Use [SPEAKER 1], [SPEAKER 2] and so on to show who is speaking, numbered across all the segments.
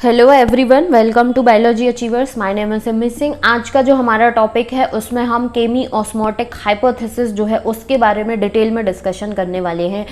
[SPEAKER 1] Hello everyone, welcome to biology achievers. My name is Simi Singh. आज का जो हमारा टॉपिक है उसमें हम केमी ऑस्मोटिक हाइपोथेसिस जो है उसके बारे में डिटेल में डिस्कशन करने वाले हैं।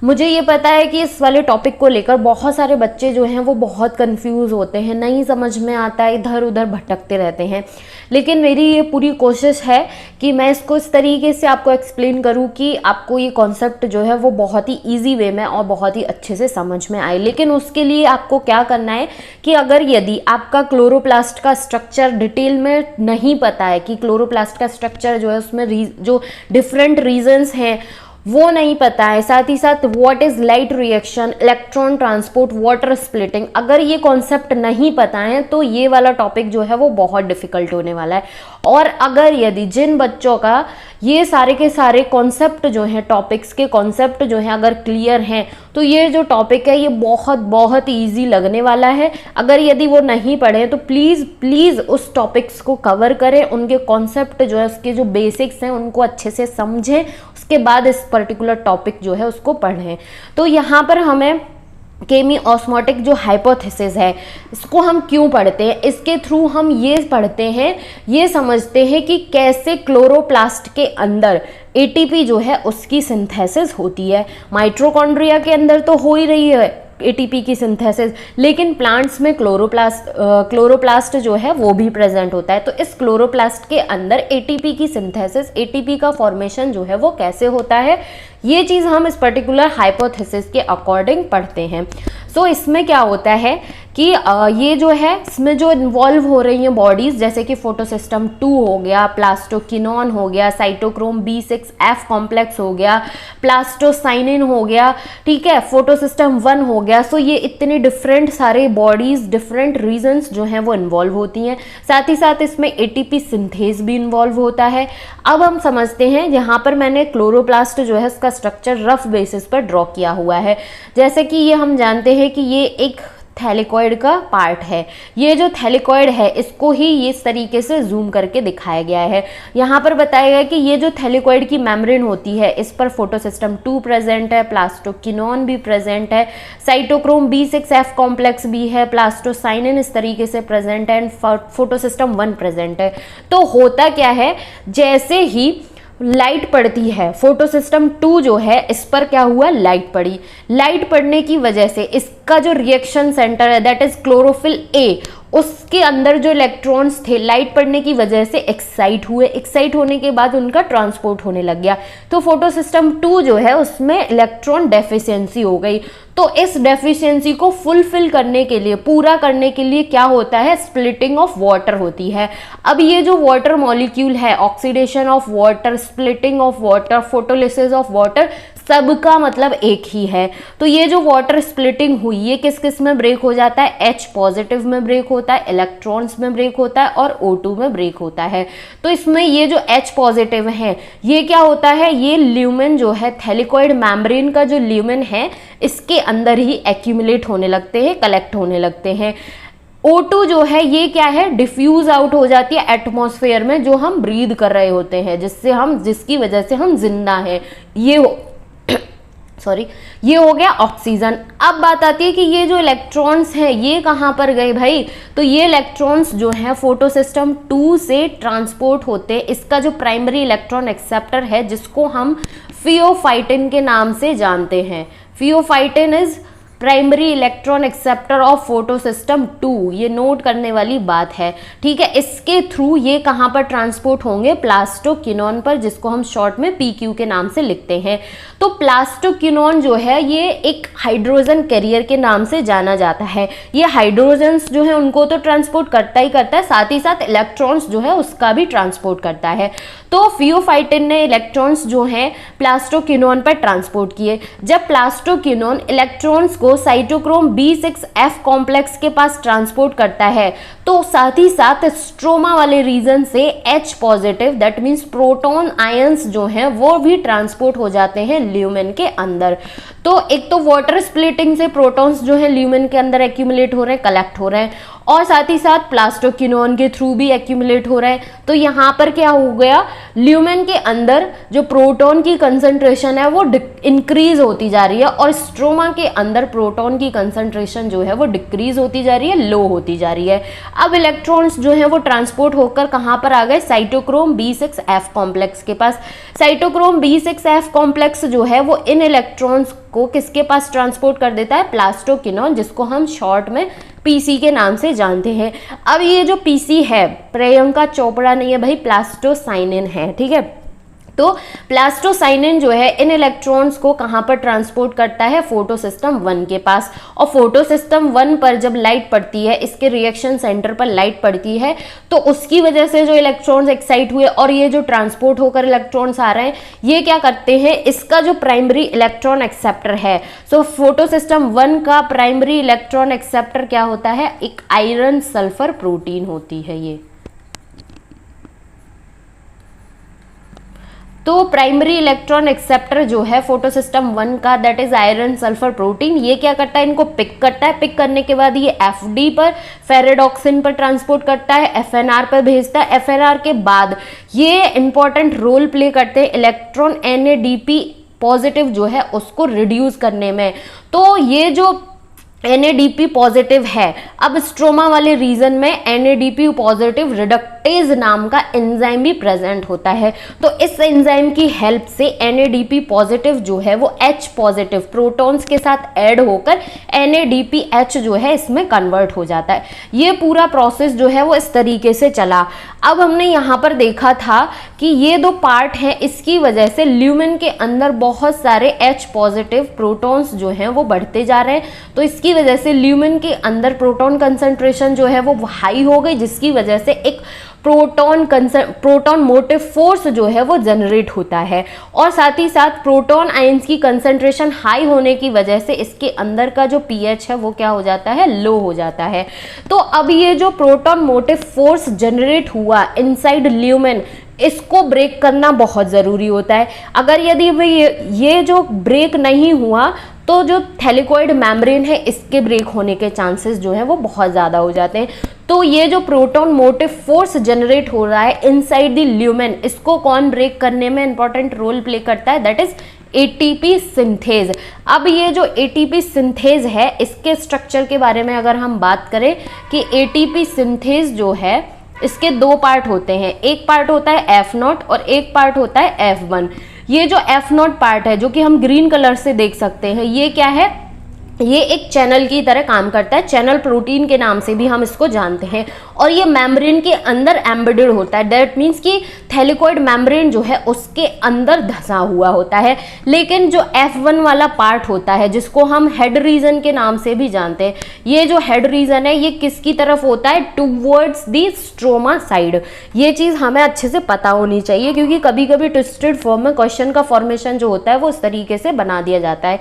[SPEAKER 1] मुझे ये पता है कि इस वाले टॉपिक को लेकर बहुत सारे बच्चे जो हैं वो बहुत कंफ्यूज होते हैं, नहीं समझ में आता है, इधर उधर भटकते रहते हैं। लेकिन मेरी ये पूरी कोशिश है कि मैं इसको इस तरीके से आपको एक्सप्लेन करूँ कि आपको ये कॉन्सेप्ट जो है वो बहुत ही ईजी वे में और बहुत ही अच्छे से समझ में आए। लेकिन उसके लिए आपको क्या करना है कि अगर यदि आपका क्लोरोप्लास्ट का स्ट्रक्चर डिटेल में नहीं पता है कि क्लोरोप्लास्ट का स्ट्रक्चर जो है उसमें जो डिफरेंट रीजन्स हैं वो नहीं पता है, साथ ही साथ what is light reaction, electron transport, water splitting, अगर ये कॉन्सेप्ट नहीं पता है तो ये वाला टॉपिक जो है वो बहुत डिफिकल्ट होने वाला है। और अगर यदि जिन बच्चों का ये सारे के सारे कॉन्सेप्ट जो हैं, टॉपिक्स के कॉन्सेप्ट जो हैं अगर क्लियर हैं तो ये जो टॉपिक है ये बहुत बहुत ईजी लगने वाला है। अगर यदि वो नहीं पढ़े तो प्लीज़ उस टॉपिक्स को कवर करें, उनके कॉन्सेप्ट जो है उसके जो बेसिक्स हैं उनको अच्छे से समझें, उसके बाद इस पर्टिकुलर टॉपिक जो है उसको पढ़ें। तो यहाँ पर हमें केमी ऑस्मोटिक जो हाइपोथेसिस है इसको हम क्यों पढ़ते हैं, इसके थ्रू हम ये पढ़ते हैं, ये समझते हैं कि कैसे क्लोरोप्लास्ट के अंदर एटीपी जो है उसकी सिंथेसिस होती है। माइटोकॉन्ड्रिया के अंदर तो हो ही रही है एटीपी की सिंथेसिस, लेकिन प्लांट्स में क्लोरोप्लास्ट जो है वो भी प्रेजेंट होता है। तो इस क्लोरोप्लास्ट के अंदर एटीपी की सिंथेसिस, एटीपी का फॉर्मेशन जो है वो कैसे होता है, ये चीज़ हम इस पर्टिकुलर हाइपोथेसिस के अकॉर्डिंग पढ़ते हैं। सो इसमें क्या होता है कि ये जो है इसमें जो इन्वॉल्व हो रही हैं बॉडीज, जैसे कि फोटोसिस्टम 2 हो गया, प्लास्टोकिनोन हो गया, साइटोक्रोम B6F कॉम्प्लेक्स हो गया, प्लास्टोसाइनिन हो गया, ठीक है, फोटोसिस्टम 1 हो गया। सो ये इतने डिफरेंट सारे बॉडीज, डिफरेंट रीजन्स जो हैं वो इन्वॉल्व होती हैं। साथ ही साथ इसमें एटीपी सिंथेज भी इन्वॉल्व होता है। अब हम समझते हैं, यहाँ पर मैंने क्लोरोप्लास्ट जो है इसका स्ट्रक्चर रफ बेसिस पर ड्रॉ किया हुआ है। जैसे कि ये हम जानते हैं कि ये एक थैलेकॉइड का पार्ट है। ये जो थैलेकॉइड है इसको ही इस तरीके से जूम करके दिखाया गया है। यहाँ पर बताया गया कि ये जो थैलेकॉइड की मेम्ब्रेन होती है इस पर फोटोसिस्टम 2 प्रेजेंट है, प्लास्टोकिनोन भी प्रेजेंट है, साइटोक्रोम B6F कॉम्प्लेक्स भी है, प्लास्टोसाइनिन इस तरीके से प्रेजेंट है एंड फोटोसिस्टम 1 प्रेजेंट है। तो होता क्या है, जैसे ही लाइट पड़ती है, फोटोसिस्टम 2 जो है इस पर क्या हुआ, लाइट पड़ी। लाइट पड़ने की वजह से इसका जो रिएक्शन सेंटर है दैट इज क्लोरोफिल A, उसके अंदर जो इलेक्ट्रॉन्स थे लाइट पड़ने की वजह से एक्साइट हुए। एक्साइट होने के बाद उनका ट्रांसपोर्ट होने लग गया। तो फोटोसिस्टम 2 जो है उसमें इलेक्ट्रॉन डेफिशिएंसी हो गई। तो इस डेफिशिएंसी को फुलफिल करने के लिए, पूरा करने के लिए क्या होता है, स्प्लिटिंग ऑफ वाटर होती है। अब ये जो वाटर मॉलिक्यूल है, oxidation of water, splitting of water, photolysis of water, सबका मतलब एक ही है। तो ये जो वाटर स्प्लिटिंग हुई ये किस किस में ब्रेक हो जाता है, H पॉजिटिव में ब्रेक होता है, इलेक्ट्रॉन्स में ब्रेक होता है और O2 में ब्रेक होता है। तो इसमें ये जो H पॉजिटिव है ये क्या होता है, ये ल्यूमेन जो है, थैलेकॉइड मेम्ब्रेन का जो ल्यूमेन है इसके अंदर ही एक्यूमुलेट होने लगते हैं, कलेक्ट होने लगते हैं। O2 जो है ये क्या है, डिफ्यूज आउट हो जाती है एटमॉस्फेयर में, जो हम ब्रीद कर रहे होते हैं, जिसकी वजह से हम जिंदा हैं। ये हो गया ऑक्सीजन। अब बात आती है कि ये जो इलेक्ट्रॉन्स हैं ये कहाँ पर गए भाई, तो ये इलेक्ट्रॉन्स जो हैं फोटोसिस्टम 2 से ट्रांसपोर्ट होते हैं। इसका जो प्राइमरी इलेक्ट्रॉन एक्सेप्टर है जिसको हम फियोफाइटिन के नाम से जानते हैं, pheophytin is primary electron acceptor of photosystem 2, ये नोट करने वाली बात है, ठीक है। इसके थ्रू ये कहाँ पर ट्रांसपोर्ट होंगे, प्लास्टोकिनोन पर, जिसको हम शॉर्ट में PQ के नाम से लिखते हैं। तो प्लास्टोकिनोन जो है ये एक हाइड्रोजन कैरियर के नाम से जाना जाता है। ये हाइड्रोजन्स जो है उनको तो ट्रांसपोर्ट करता ही करता है, साथ ही साथ इलेक्ट्रॉन्स जो है उसका भी ट्रांसपोर्ट करता है। तो फियोफाइटिन ने इलेक्ट्रॉन्स जो हैं प्लास्टोकिनोन पर ट्रांसपोर्ट किए। जब प्लास्टोकिनोन इलेक्ट्रॉन्स को साइटोक्रोम B6F कॉम्प्लेक्स के पास ट्रांसपोर्ट करता है तो साथ ही साथ स्ट्रोमा वाले रीजन से H positive, that means proton ions जो हैं वो भी ट्रांसपोर्ट हो जाते हैं ल्यूमेन के अंदर। तो एक तो वाटर स्प्लिटिंग से प्रोटॉन्स जो है ल्यूमेन के अंदर एक्यूमुलेट हो रहे हैं, कलेक्ट हो रहे हैं, और साथ ही साथ प्लास्टोक्विनोन के थ्रू भी एक्यूमुलेट हो रहा है। तो यहाँ पर क्या हो गया, ल्यूमेन के अंदर जो प्रोटॉन की कंसंट्रेशन है वो इंक्रीज होती जा रही है, और स्ट्रोमा के अंदर प्रोटॉन की कंसंट्रेशन जो है वो डिक्रीज होती जा रही है, लो होती जा रही है। अब इलेक्ट्रॉन्स जो है वो ट्रांसपोर्ट होकर कहाँ पर आ गए, साइटोक्रोम B6F कॉम्प्लेक्स के पास। साइटोक्रोम B6F कॉम्प्लेक्स जो है वो इन इलेक्ट्रॉन्स को किसके पास ट्रांसपोर्ट कर देता है, प्लास्टोक्विनोन, जिसको हम शॉर्ट में पीसी के नाम से जानते हैं। अब ये जो पीसी है प्रियंका चोपड़ा नहीं है भाई, प्लास्टोसाइनिन है, ठीक है। तो प्लास्टोसाइनिन जो है इन इलेक्ट्रॉन्स को कहाँ पर ट्रांसपोर्ट करता है, फोटोसिस्टम 1 के पास। और फोटोसिस्टम 1 पर जब लाइट पड़ती है, इसके रिएक्शन सेंटर पर लाइट पड़ती है, तो उसकी वजह से जो इलेक्ट्रॉन्स एक्साइट हुए और ये जो ट्रांसपोर्ट होकर इलेक्ट्रॉन्स आ रहे हैं, ये क्या करते हैं, इसका जो प्राइमरी इलेक्ट्रॉन एक्सेप्टर है, सो फोटोसिस्टम 1 का प्राइमरी इलेक्ट्रॉन एक्सेप्टर क्या होता है, एक आयरन सल्फर प्रोटीन होती है ये। तो प्राइमरी इलेक्ट्रॉन एक्सेप्टर जो है फोटोसिस्टम 1 का, that is iron sulphur protein, ये क्या करता है, इनको पिक करता है। पिक करने के बाद ये FD पर, फेरेडॉक्सिन पर ट्रांसपोर्ट करता है, FNR पर भेजता है। FNR के बाद ये इंपॉर्टेंट रोल प्ले करते हैं इलेक्ट्रॉन NADP पॉजिटिव जो है उसको रिड्यूस करने में। तो ये जो NADP पॉजिटिव है, अब स्ट्रोमा वाले रीजन में NADP पॉजिटिव रिडक्टेज नाम का एंजाइम भी प्रेजेंट होता है। तो इस एंजाइम की हेल्प से NADP पॉजिटिव जो है वो H पॉजिटिव प्रोटॉन्स के साथ ऐड होकर NADPH जो है इसमें कन्वर्ट हो जाता है। ये पूरा प्रोसेस जो है वो इस तरीके से चला। अब हमने यहाँ पर देखा था कि ये दो पार्ट हैं, इसकी वजह से ल्यूमेन के अंदर बहुत सारे H पॉजिटिव प्रोटॉन्स जो हैं वो बढ़ते जा रहे हैं। तो इसकी वजह से ल्यूमेन के अंदर प्रोटॉन कंसंट्रेशन जो है वो हाई हो गई, जिसकी वजह से एक प्रोटॉन मोटिव फोर्स जो है वो जनरेट होता है। और साथ ही साथ प्रोटॉन आयंस की कंसंट्रेशन हाई होने की वजह से इसके अंदर का जो pH है वो क्या हो जाता है, लो हो जाता है। तो अब ये जो प्रोटॉन मोटिव फोर्स जनरेट हुआ इनसाइड ल्यूमेन, इसको ब्रेक करना बहुत ज़रूरी होता है। अगर यदि ये जो ब्रेक नहीं हुआ तो जो थैलेकॉइड मेम्ब्रेन है इसके ब्रेक होने के चांसेस जो है वो बहुत ज़्यादा हो जाते हैं। तो ये जो प्रोटॉन मोटिव फोर्स जनरेट हो रहा है इनसाइड द ल्यूमेन, इसको कौन ब्रेक करने में इंपॉर्टेंट रोल प्ले करता है, दैट इज ATP सिंथेज। अब ये जो ATP सिंथेज है, इसके स्ट्रक्चर के बारे में अगर हम बात करें कि ATP सिंथेज जो है इसके दो पार्ट होते हैं, एक पार्ट होता है F0 और एक पार्ट होता है F1। ये जो F0 पार्ट है जो कि हम ग्रीन कलर से देख सकते हैं, ये क्या है, ये एक चैनल की तरह काम करता है, चैनल प्रोटीन के नाम से भी हम इसको जानते हैं। और ये मेम्ब्रेन के अंदर एम्बेडेड होता है, दैट मीन्स कि थैलेकॉइड मेम्ब्रेन जो है उसके अंदर धंसा हुआ होता है। लेकिन जो F1 वाला पार्ट होता है जिसको हम हेड रीजन के नाम से भी जानते हैं, ये जो हेड रीजन है ये किसकी तरफ होता है, टूवर्ड्स दी स्ट्रोमा साइड। ये चीज़ हमें अच्छे से पता होनी चाहिए क्योंकि कभी कभी ट्विस्टेड फॉर्म में क्वेश्चन का फॉर्मेशन जो होता है वो इस तरीके से बना दिया जाता है।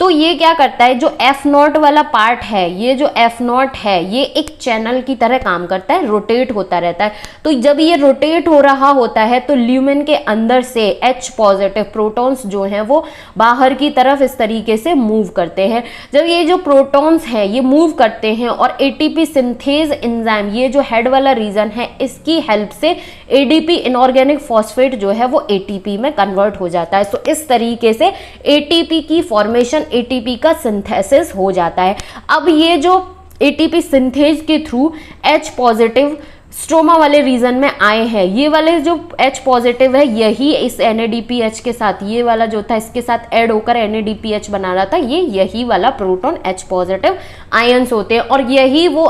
[SPEAKER 1] तो ये क्या करता है, जो F0 वाला पार्ट है, ये जो F0 है ये एक चैनल की तरह काम करता है, रोटेट होता रहता है। तो जब ये रोटेट हो रहा होता है तो ल्यूमेन के अंदर से H पॉजिटिव प्रोटॉन्स जो हैं वो बाहर की तरफ इस तरीके से मूव करते हैं। जब ये जो प्रोटॉन्स हैं ये मूव करते हैं और ATP सिंथेज एंजाइम, ये जो हेड वाला रीजन है, इसकी हेल्प से ADP इनऑर्गेनिक फॉस्फेट जो है वो ATP में कन्वर्ट हो जाता है। तो इस तरीके से ATP की फॉर्मेशन, ATP का सिंथेसिस हो जाता है। अब ये जो ATP सिंथेज के थ्रू H पॉजिटिव स्ट्रोमा वाले रीजन में आए हैं, ये वाले जो H पॉजिटिव है यही इस NADPH के साथ, ये वाला जो था इसके साथ ऐड होकर NADPH बना रहा था, ये यही वाला प्रोटॉन H पॉजिटिव आयंस होते हैं। और यही वो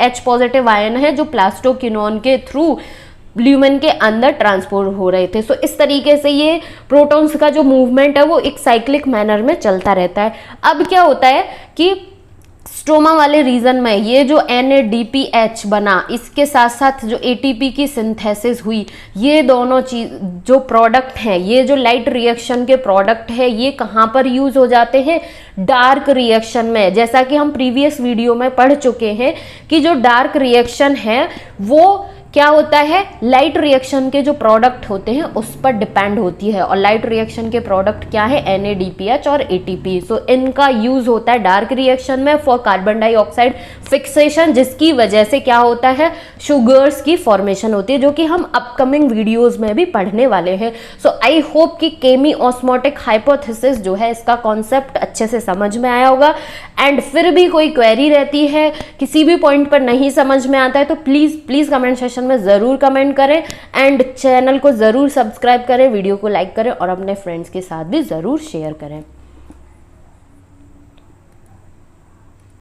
[SPEAKER 1] H पॉजिटिव आयन है जो प्लास्टोक्विनोन के थ्रू ल्यूमेन के अंदर ट्रांसपोर्ट हो रहे थे। सो इस तरीके से ये प्रोटॉन्स का जो मूवमेंट है वो एक साइक्लिक मैनर में चलता रहता है। अब क्या होता है कि स्ट्रोमा वाले रीजन में ये जो NADPH बना, इसके साथ साथ जो ATP की सिंथेसिस हुई, ये दोनों चीज जो प्रोडक्ट हैं, ये जो लाइट रिएक्शन के प्रोडक्ट है, ये कहाँ पर यूज हो जाते हैं, डार्क रिएक्शन में। जैसा कि हम प्रीवियस वीडियो में पढ़ चुके हैं कि जो डार्क रिएक्शन है वो क्या होता है, लाइट रिएक्शन के जो प्रोडक्ट होते हैं उस पर डिपेंड होती है। और लाइट रिएक्शन के प्रोडक्ट क्या है, NADPH और ATP। सो इनका यूज होता है डार्क रिएक्शन में फॉर कार्बन डाइऑक्साइड फिक्सेशन, जिसकी वजह से क्या होता है, शुगर्स की फॉर्मेशन होती है, जो कि हम अपकमिंग वीडियोस में भी पढ़ने वाले हैं। सो आई होप कि केमी ऑस्मोटिक हाइपोथेसिस जो है इसका कॉन्सेप्ट अच्छे से समझ में आया होगा। एंड फिर भी कोई क्वेरी रहती है, किसी भी पॉइंट पर नहीं समझ में आता है, तो प्लीज़ कमेंट सेक्शन में ज़रूर कमेंट करें एंड चैनल को ज़रूर सब्सक्राइब करें, वीडियो को लाइक करें और अपने फ्रेंड्स के साथ भी ज़रूर शेयर करें।